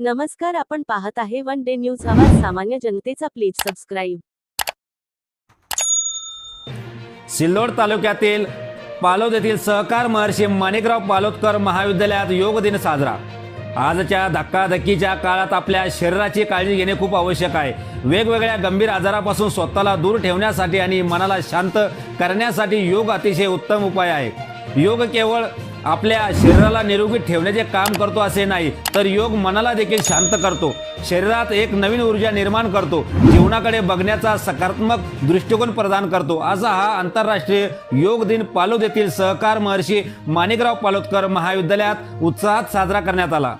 नमस्कार, आपण पाहत आहे वन डे न्यूज आवाज सामान्य जनतेचा. Please subscribe. सिल्लोड तालुक्यातील पालोद येथील सहकार महर्षी माणिकराव पालोदकर महाविद्यालयात योग दिन साजरा. आजच्या धक्काधक्कीच्या काळात आपल्या शरीराची काळजी घेणे खूप आवश्यक आहे. वेगवेगळ्या गंभीर आजारापासून स्वतःला दूर ठेवण्यासाठी आणि मनाला शांत करण्यासाठी योग अतिशय उत्तम उपाय आहे. योग केवळ आपल्या शरीराला निरोगी ठेवण्याचे काम करतो असे नाही, तर योग मनाला देखील शांत करतो, शरीरात एक नवीन ऊर्जा निर्माण करतो, जीवनाकडे बघण्याचा सकारात्मक दृष्टिकोन प्रदान करतो. असा हा आंतरराष्ट्रीय योग दिन पालोद येथील सहकार महर्षी माणिकराव पालोदकर महाविद्यालयात उत्साहात साजरा करण्यात आला.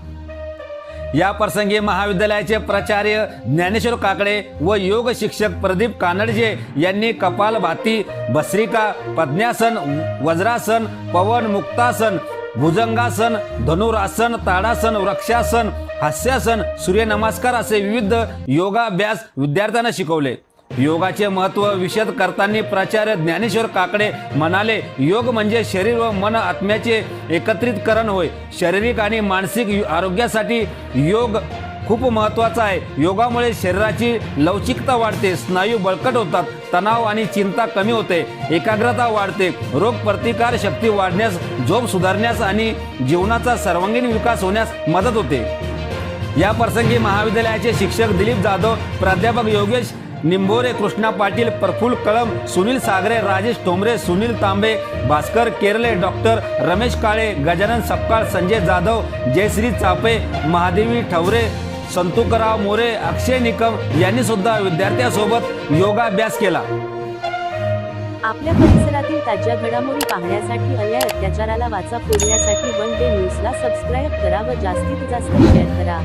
या प्रसंगी महाविद्यालयाचे प्राचार्य ज्ञानेश्वर काकडे व योग शिक्षक प्रदीप कानडजे यांनी कपालभाती, भस्त्रिका, पद्मासन, वज्रासन, पवन मुक्तासन, भुजंगासन, धनुरासन, ताडासन, वृक्षासन, हास्यासन, सूर्यनमस्कार असे विविध योगाभ्यास विद्यार्थ्यांना शिकवले. योगाचे महत्त्व विशद करताना प्राचार्य ज्ञानेश्वर काकडे म्हणाले, योग म्हणजे शरीर व मन आत्म्याचे एकत्रितकरण होय. शारीरिक आणि मानसिक आरोग्यासाठी योग खूप महत्त्वाचा आहे. योगामुळे शरीराची लवचिकता वाढते, स्नायू बळकट होतात, तणाव आणि चिंता कमी होते, एकाग्रता वाढते, रोग प्रतिकार शक्ती वाढण्यास, झोप सुधारण्यास आणि जीवनाचा सर्वांगीण विकास होण्यास मदत होते. या प्रसंगी महाविद्यालयाचे शिक्षक दिलीप जाधव, प्राध्यापक योगेश निंभोरे, कृष्णा पाटील, प्रफुल्ल कळम, सुनील सागरे, राजेश ठोंबरे, सुनील तांबे, भास्कर केरले, डॉक्टर रमेश काळे, गजानन सपकाळ, संजय जाधव, जयश्री चापे, महादेवी ठवरे, संतुकराव मोरे, अक्षय निकम यांनी सुद्धा विद्यार्थ्यांसोबत योगाभ्यास केला. आपल्या परिसरातील ताज्या घडामोडी पाहण्यासाठी, अन्याय अत्याचाराला वाचा फोडण्यासाठी वन डे न्यूजला सबस्क्राईब करा व जास्तीत जास्त शेअर करा.